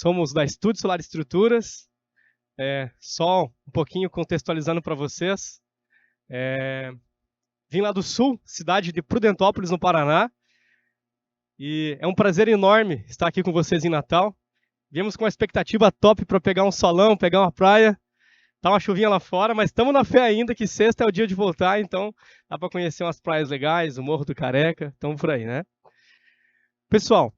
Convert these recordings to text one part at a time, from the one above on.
somos da Estúdio Solar Estruturas. Só um pouquinho contextualizando para vocês. Vim lá do sul, cidade de Prudentópolis, no Paraná. E é um prazer enorme estar aqui com vocês em Natal. Viemos com uma expectativa top para pegar um solão, pegar uma praia. Tá uma chuvinha lá fora, mas estamos na fé ainda que sexta é o dia de voltar, então dá para conhecer umas praias legais, o Morro do Careca, estamos por aí, né? Pessoal,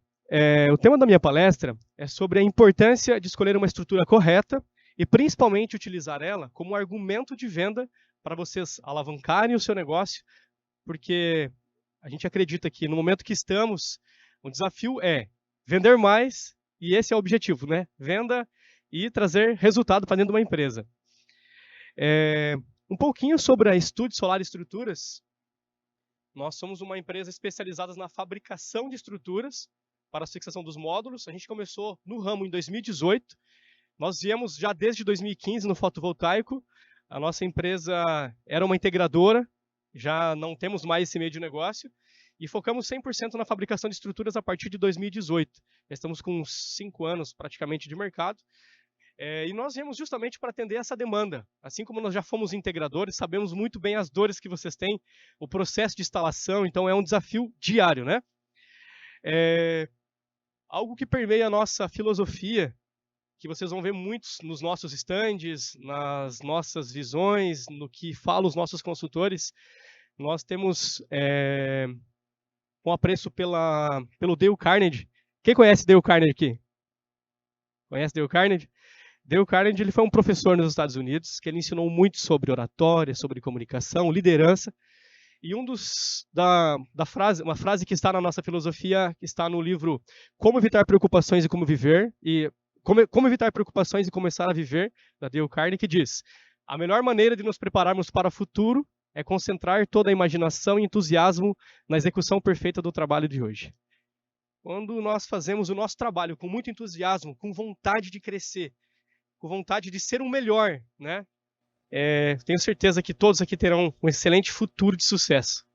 o tema da minha palestra é sobre a importância de escolher uma estrutura correta e principalmente utilizar ela como argumento de venda para vocês alavancarem o seu negócio, porque a gente acredita que no momento que estamos, o desafio é vender mais e esse é o objetivo, né? Venda e trazer resultado para dentro de uma empresa. Um pouquinho sobre a Estúdio Solar Estruturas. Nós somos uma empresa especializada na fabricação de estruturas para a fixação dos módulos. A gente começou no ramo em 2018. Nós viemos já desde 2015 no fotovoltaico. A nossa empresa era uma integradora, já não temos mais esse meio de negócio. E focamos 100% na fabricação de estruturas a partir de 2018. Já estamos com uns 5 anos praticamente de mercado. E nós viemos justamente para atender essa demanda. Assim como nós já fomos integradores, sabemos muito bem as dores que vocês têm, o processo de instalação, então é um desafio diário, né? Algo que permeia a nossa filosofia, que vocês vão ver muitos nos nossos estandes, nas nossas visões, no que falam os nossos consultores, nós temos um apreço pelo Dale Carnegie. Quem conhece Dale Carnegie aqui? Conhece Dale Carnegie? Dale Carnegie ele foi um professor nos Estados Unidos, que ele ensinou muito sobre oratória, sobre comunicação, liderança. E uma frase que está na nossa filosofia, que está no livro Como Evitar Preocupações e Como Viver, Como Evitar Preocupações e Começar a Viver, da Dale Carnegie, que diz: a melhor maneira de nos prepararmos para o futuro é concentrar toda a imaginação e entusiasmo na execução perfeita do trabalho de hoje. Quando nós fazemos o nosso trabalho com muito entusiasmo, com vontade de crescer, com vontade de ser o melhor, né? Tenho certeza que todos aqui terão um excelente futuro de sucesso.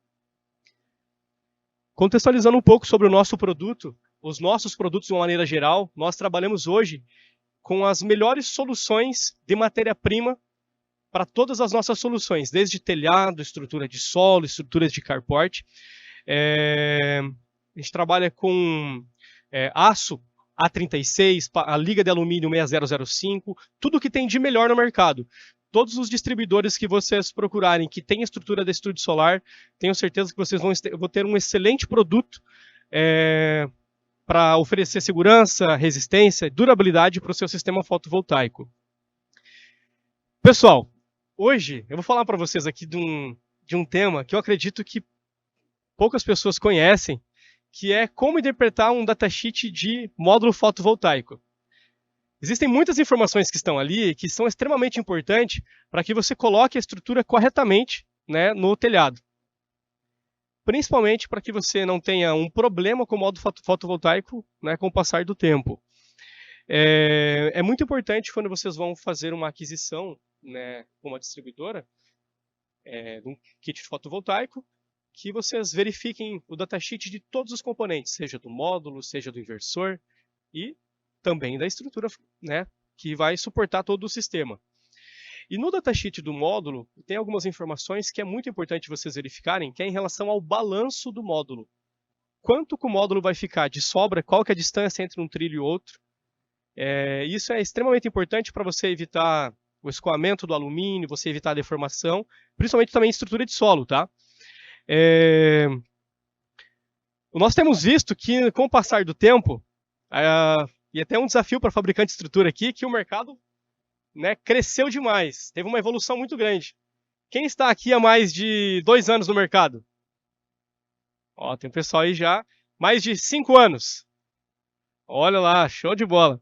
Contextualizando um pouco sobre o nosso produto, os nossos produtos de uma maneira geral, nós trabalhamos hoje com as melhores soluções de matéria-prima para todas as nossas soluções, desde telhado, estrutura de solo, estruturas de carport. A gente trabalha com aço A36, a liga de alumínio 6005, tudo que tem de melhor no mercado. Todos os distribuidores que vocês procurarem que tem estrutura de estúdio solar, tenho certeza que vocês vão ter um excelente produto para oferecer segurança, resistência, durabilidade para o seu sistema fotovoltaico. Pessoal, hoje eu vou falar para vocês aqui de um tema que eu acredito que poucas pessoas conhecem, que é como interpretar um datasheet de módulo fotovoltaico. Existem muitas informações que estão ali que são extremamente importantes para que você coloque a estrutura corretamente, né, no telhado. Principalmente para que você não tenha um problema com o módulo fotovoltaico, né, com o passar do tempo. É muito importante quando vocês vão fazer uma aquisição, né, com uma distribuidora, de um kit fotovoltaico, que vocês verifiquem o datasheet de todos os componentes, seja do módulo, seja do inversor e também da estrutura, né, que vai suportar todo o sistema. E no datasheet do módulo, tem algumas informações que é muito importante vocês verificarem, que é em relação ao balanço do módulo. Quanto que o módulo vai ficar de sobra, qual que é a distância entre um trilho e outro. Isso é extremamente importante para você evitar o escoamento do alumínio, você evitar a deformação, principalmente também em estrutura de solo, tá? Nós temos visto que, com o passar do tempo, e até um desafio para fabricante de estrutura aqui, que o mercado, né, cresceu demais, teve uma evolução muito grande. Quem está aqui há mais de 2 anos no mercado? Ó, tem um pessoal aí já, mais de 5 anos. Olha lá, show de bola.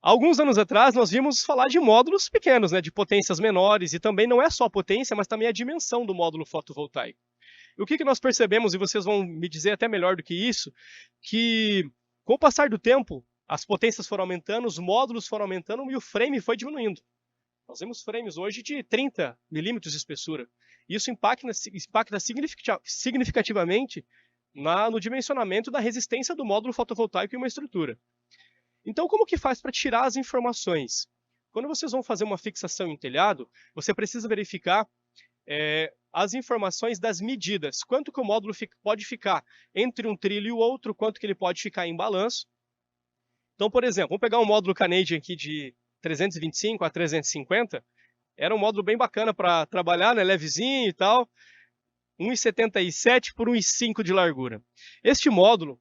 Alguns anos atrás, nós vimos falar de módulos pequenos, né, de potências menores, e também não é só a potência, mas também a dimensão do módulo fotovoltaico. E o que nós percebemos, e vocês vão me dizer até melhor do que isso, que com o passar do tempo, as potências foram aumentando, os módulos foram aumentando e o frame foi diminuindo. Nós vemos frames hoje de 30 milímetros de espessura. Isso impacta significativamente no dimensionamento da resistência do módulo fotovoltaico em uma estrutura. Então, como que faz para tirar as informações? Quando vocês vão fazer uma fixação em telhado, você precisa verificar as informações das medidas. Quanto que o módulo pode ficar entre um trilho e o outro, quanto que ele pode ficar em balanço. Então, por exemplo, vamos pegar um módulo Canadian aqui de 325 a 350. Era um módulo bem bacana para trabalhar, né, levezinho e tal. 1,77 por 1,5 de largura. Este módulo,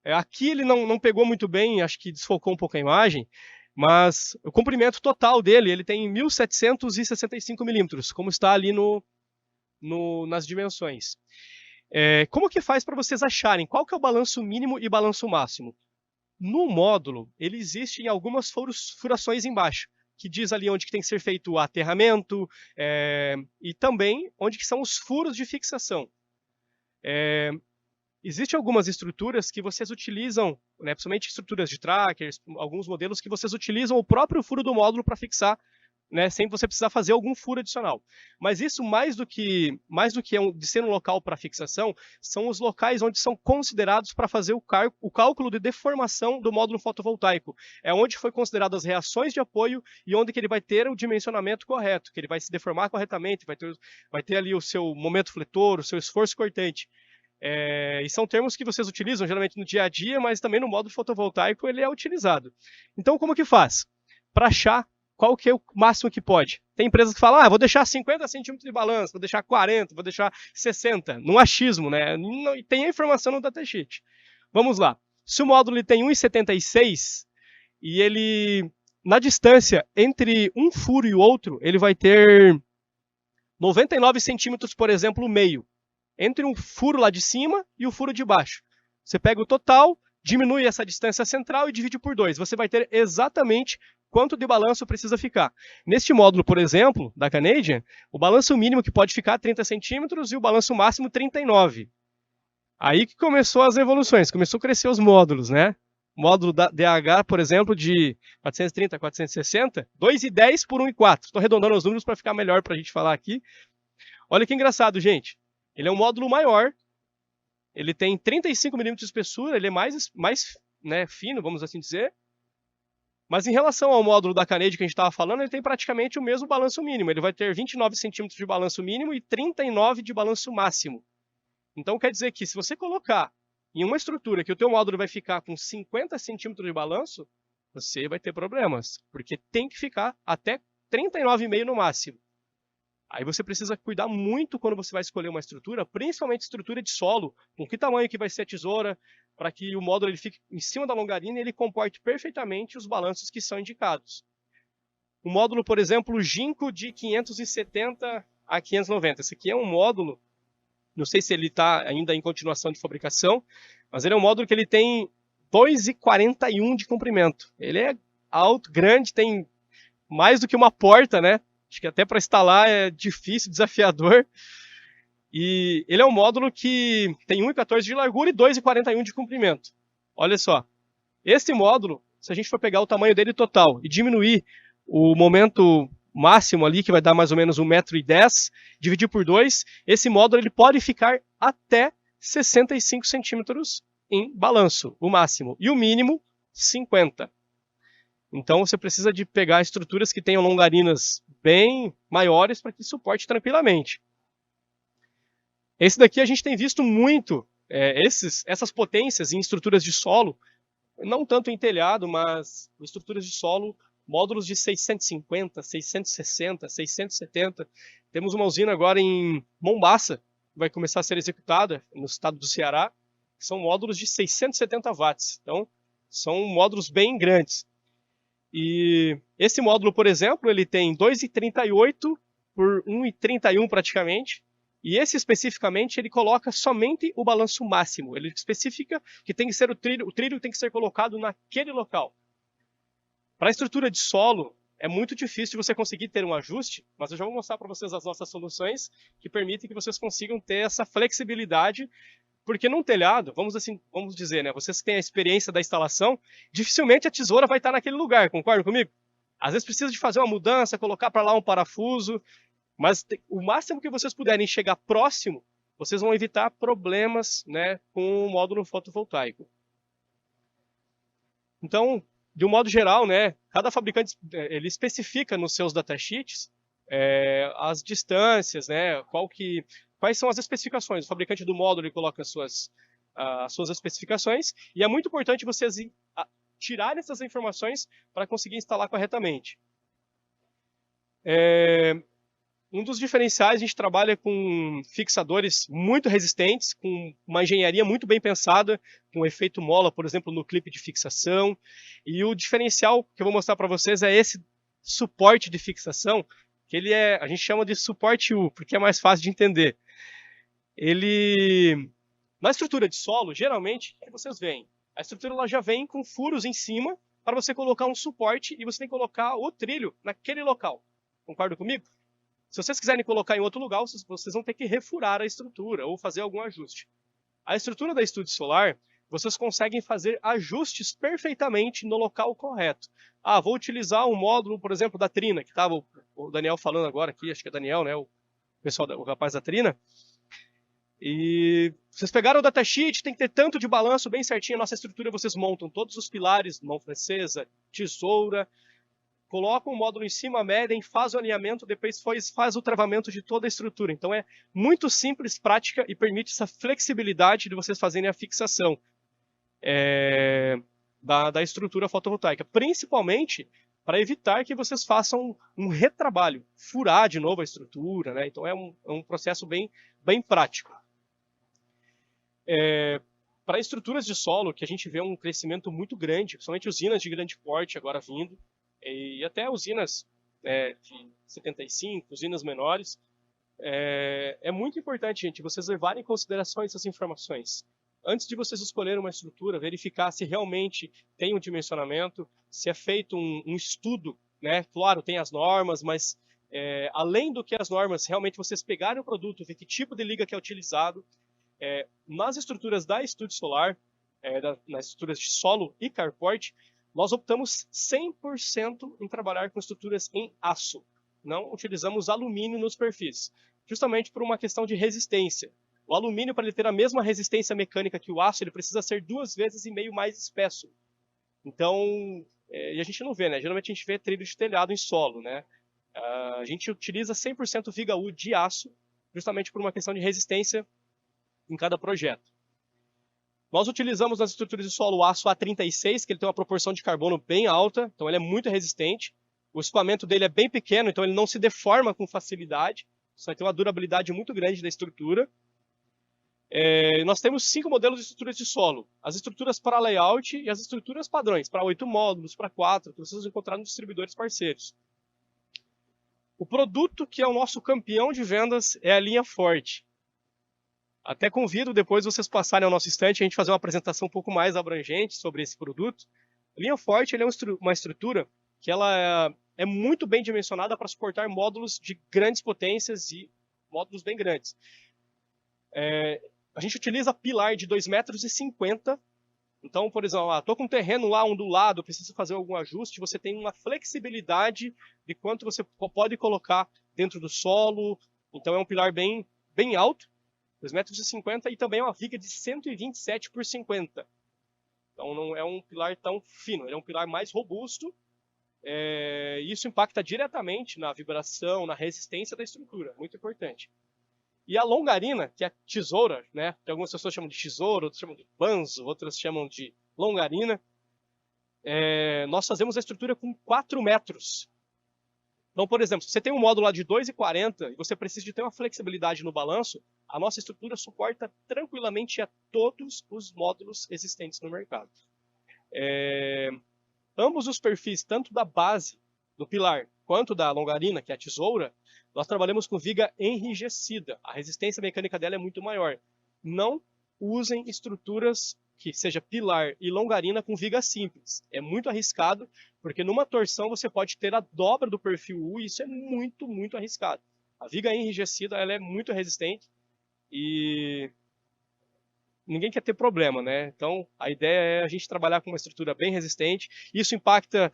aqui ele não pegou muito bem, acho que desfocou um pouco a imagem, mas o comprimento total dele, ele tem 1.765 milímetros, como está ali nas dimensões. Como que faz para vocês acharem qual que é o balanço mínimo e balanço máximo? No módulo, ele existe em algumas furações embaixo, que diz ali onde que tem que ser feito o aterramento e também onde que são os furos de fixação. Existem algumas estruturas que vocês utilizam, né, principalmente estruturas de trackers, alguns modelos que vocês utilizam o próprio furo do módulo para fixar, né, sem você precisar fazer algum furo adicional. Mas isso, mais do que de ser um local para fixação, são os locais onde são considerados para fazer o cálculo de deformação do módulo fotovoltaico. É onde foi considerado as reações de apoio e onde que ele vai ter o dimensionamento correto, que ele vai se deformar corretamente, vai ter ali o seu momento fletor, o seu esforço cortante. E são termos que vocês utilizam geralmente no dia a dia, mas também no módulo fotovoltaico ele é utilizado. Então, como que faz? Para achar qual que é o máximo que pode. Tem empresas que falam, vou deixar 50 centímetros de balanço, vou deixar 40, vou deixar 60, no achismo, né? E tem a informação no datasheet. Vamos lá. Se o módulo tem 1,76 e ele, na distância entre um furo e o outro, ele vai ter 99 centímetros, por exemplo, meio, entre um furo lá de cima e o furo de baixo. Você pega o total, diminui essa distância central e divide por 2. Você vai ter exatamente quanto de balanço precisa ficar. Neste módulo, por exemplo, da Canadian, o balanço mínimo que pode ficar é 30 centímetros e o balanço máximo 39. Aí que começou as evoluções, começou a crescer os módulos, né? O módulo da DH, por exemplo, de 430 a 460, 2,10 por 1,4. Estou arredondando os números para ficar melhor para a gente falar aqui. Olha que engraçado, gente. Ele é um módulo maior, ele tem 35 milímetros de espessura, ele é mais né, fino, vamos assim dizer. Mas em relação ao módulo da Canadian que a gente estava falando, ele tem praticamente o mesmo balanço mínimo. Ele vai ter 29 centímetros de balanço mínimo e 39 de balanço máximo. Então quer dizer que se você colocar em uma estrutura que o teu módulo vai ficar com 50 centímetros de balanço, você vai ter problemas, porque tem que ficar até 39,5 no máximo. Aí você precisa cuidar muito quando você vai escolher uma estrutura, principalmente estrutura de solo, com que tamanho que vai ser a tesoura, para que o módulo ele fique em cima da longarina e ele comporte perfeitamente os balanços que são indicados. O módulo, por exemplo, o Jinko de 570 a 590. Esse aqui é um módulo, não sei se ele está ainda em continuação de fabricação, mas ele é um módulo que ele tem 2,41 de comprimento. Ele é alto, grande, tem mais do que uma porta, né? Acho que até para instalar é difícil, desafiador. E ele é um módulo que tem 1,14 de largura e 2,41 de comprimento. Olha só. Esse módulo, se a gente for pegar o tamanho dele total e diminuir o momento máximo ali, que vai dar mais ou menos 1,10 m, dividir por 2, esse módulo ele pode ficar até 65 centímetros em balanço, o máximo. E o mínimo, 50. Então você precisa de pegar estruturas que tenham longarinas bem maiores para que suporte tranquilamente. Esse daqui a gente tem visto muito essas potências em estruturas de solo, não tanto em telhado, mas em estruturas de solo, módulos de 650, 660, 670. Temos uma usina agora em Mombaça, que vai começar a ser executada no estado do Ceará, que são módulos de 670 watts. Então, são módulos bem grandes. E esse módulo, por exemplo, ele tem 2,38 por 1,31 praticamente. E esse especificamente, ele coloca somente o balanço máximo. Ele especifica que tem que ser o trilho tem que ser colocado naquele local. Para a estrutura de solo, é muito difícil você conseguir ter um ajuste, mas eu já vou mostrar para vocês as nossas soluções que permitem que vocês consigam ter essa flexibilidade. Porque num telhado, vamos dizer, né, vocês que têm a experiência da instalação, dificilmente a tesoura vai estar naquele lugar, concordam comigo? Às vezes precisa de fazer uma mudança, colocar para lá um parafuso, mas o máximo que vocês puderem chegar próximo, vocês vão evitar problemas, né, com o módulo fotovoltaico. Então, de um modo geral, né, cada fabricante ele especifica nos seus datasheets as distâncias, né, quais são as especificações. O fabricante do módulo ele coloca as suas especificações, e é muito importante vocês tirarem essas informações para conseguir instalar corretamente. Um dos diferenciais, a gente trabalha com fixadores muito resistentes, com uma engenharia muito bem pensada, com o efeito mola, por exemplo, no clipe de fixação. E o diferencial que eu vou mostrar para vocês é esse suporte de fixação, que a gente chama de suporte U, porque é mais fácil de entender. Na estrutura de solo, geralmente, o que vocês veem? A estrutura ela já vem com furos em cima para você colocar um suporte e você tem que colocar o trilho naquele local. Concorda comigo? Se vocês quiserem colocar em outro lugar, vocês vão ter que refurar a estrutura ou fazer algum ajuste. A estrutura da estúdio solar, vocês conseguem fazer ajustes perfeitamente no local correto. Vou utilizar um módulo, por exemplo, da Trina, que estava o Daniel falando agora aqui, acho que é Daniel, né, o rapaz da Trina. E vocês pegaram o datasheet, tem que ter tanto de balanço bem certinho. A nossa estrutura, vocês montam todos os pilares, mão francesa, tesoura, coloca o módulo em cima, medem, faz o alinhamento, depois faz o travamento de toda a estrutura. Então é muito simples, prática e permite essa flexibilidade de vocês fazerem a fixação da estrutura fotovoltaica, principalmente para evitar que vocês façam um retrabalho, furar de novo a estrutura, né? Então é um processo bem prático. Para estruturas de solo, que a gente vê um crescimento muito grande, principalmente usinas de grande porte agora vindo, e até usinas de 75, usinas menores, é muito importante, gente, vocês levarem em consideração essas informações. Antes de vocês escolherem uma estrutura, verificar se realmente tem um dimensionamento, se é feito um estudo, né? Claro, tem as normas, mas além do que as normas, realmente vocês pegarem o produto, ver que tipo de liga que é utilizado. Nas estruturas da Estúdio Solar, nas estruturas de solo e carport, nós optamos 100% em trabalhar com estruturas em aço. Não utilizamos alumínio nos perfis, justamente por uma questão de resistência. O alumínio, para ele ter a mesma resistência mecânica que o aço, ele precisa ser 2,5 vezes mais espesso. Então, e a gente não vê, né? Geralmente a gente vê trilho de telhado em solo, né? A gente utiliza 100% viga U de aço, justamente por uma questão de resistência em cada projeto. Nós utilizamos nas estruturas de solo o aço A36, que ele tem uma proporção de carbono bem alta, então ele é muito resistente. O escoamento dele é bem pequeno, então ele não se deforma com facilidade. Isso vai ter uma durabilidade muito grande da estrutura. Nós temos 5 modelos de estruturas de solo. As estruturas para layout e as estruturas padrões, para 8 módulos, para 4, que vocês vão encontrar nos distribuidores parceiros. O produto que é o nosso campeão de vendas é a linha Forte. Até convido depois vocês passarem ao nosso estande, a gente fazer uma apresentação um pouco mais abrangente sobre esse produto. A linha Forte ele é uma estrutura que ela é muito bem dimensionada para suportar módulos de grandes potências e módulos bem grandes. A gente utiliza pilar de 2,50 m. Então, por exemplo, estou com um terreno lá ondulado, preciso fazer algum ajuste, você tem uma flexibilidade de quanto você pode colocar dentro do solo. Então é um pilar bem alto, 2,50 m, e também é uma viga de 127 por 50. Então não é um pilar tão fino, ele é um pilar mais robusto. E isso impacta diretamente na vibração, na resistência da estrutura, muito importante. E a longarina, que é a tesoura, né? Que algumas pessoas chamam de tesoura, outras chamam de banzo, outras chamam de longarina. Nós fazemos a estrutura com 4 metros. Então, por exemplo, se você tem um módulo lá de 2,40 e você precisa de ter uma flexibilidade no balanço, a nossa estrutura suporta tranquilamente a todos os módulos existentes no mercado. Ambos os perfis, tanto da base do pilar quanto da longarina, que é a tesoura, nós trabalhamos com viga enrijecida. A resistência mecânica dela é muito maior. Não usem estruturas que seja pilar e longarina com viga simples. É muito arriscado, porque numa torção você pode ter a dobra do perfil U e isso é muito, muito arriscado. A viga enrijecida ela é muito resistente e ninguém quer ter problema, né? Então a ideia é a gente trabalhar com uma estrutura bem resistente. Isso impacta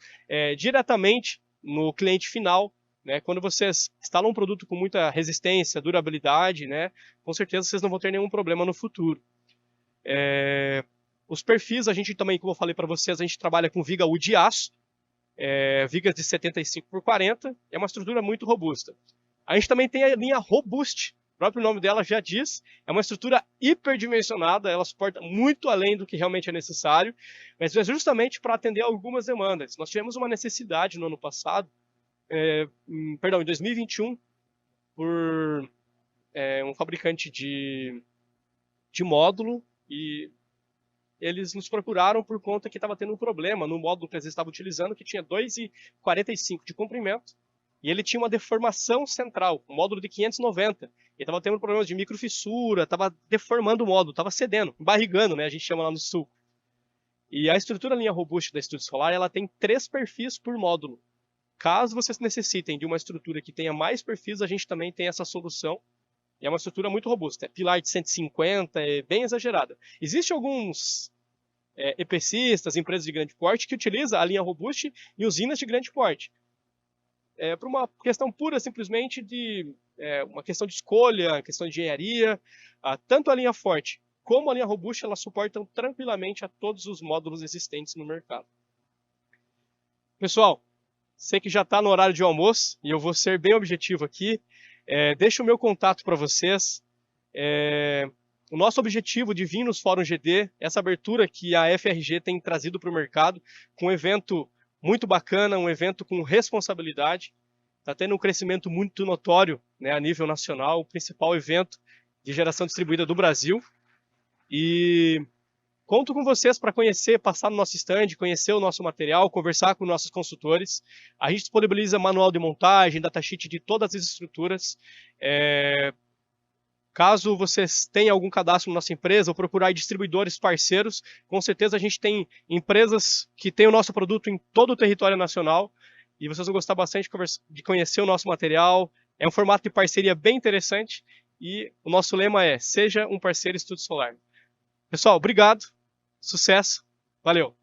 diretamente no cliente final, né? Quando vocês instalam um produto com muita resistência, durabilidade, né? Com certeza vocês não vão ter nenhum problema no futuro. Os perfis, a gente também, como eu falei para vocês, a gente trabalha com viga U de aço, vigas de 75 por 40, é uma estrutura muito robusta. A gente também tem a linha Robust, o próprio nome dela já diz, é uma estrutura hiperdimensionada, ela suporta muito além do que realmente é necessário, mas é justamente para atender algumas demandas. Nós tivemos uma necessidade no ano passado, em 2021, por um fabricante de módulo, e eles nos procuraram por conta que estava tendo um problema no módulo que eles estavam utilizando, que tinha 2,45 de comprimento, e ele tinha uma deformação central, um módulo de 590. Ele estava tendo problemas de microfissura, estava deformando o módulo, estava cedendo, embarrigando, né? A gente chama lá no sul. E a estrutura linha Robust da Estúdio Solar, ela tem 3 perfis por módulo. Caso vocês necessitem de uma estrutura que tenha mais perfis, a gente também tem essa solução. E é uma estrutura muito robusta. É pilar de 150, é bem exagerada. Existem alguns EPCistas, empresas de grande porte, que utilizam a linha Robust em usinas de grande porte. Por uma questão pura, simplesmente, de uma questão de escolha, questão de engenharia. Tanto a linha Forte como a linha Robust, elas suportam tranquilamente a todos os módulos existentes no mercado. Pessoal, sei que já está no horário de almoço, e eu vou ser bem objetivo aqui. Deixo o meu contato para vocês. O nosso objetivo de vir nos Fórum GD, essa abertura que a FRG tem trazido para o mercado, com um evento muito bacana, um evento com responsabilidade. Está tendo um crescimento muito notório, né, a nível nacional, o principal evento de geração distribuída do Brasil. E conto com vocês para conhecer, passar no nosso stand, conhecer o nosso material, conversar com nossos consultores. A gente disponibiliza manual de montagem, datasheet de todas as estruturas. Caso vocês tenham algum cadastro na nossa empresa ou procurar distribuidores parceiros, com certeza a gente tem empresas que têm o nosso produto em todo o território nacional e vocês vão gostar bastante de conhecer o nosso material. É um formato de parceria bem interessante e o nosso lema é: seja um parceiro Estúdio Solar. Pessoal, obrigado, sucesso, valeu!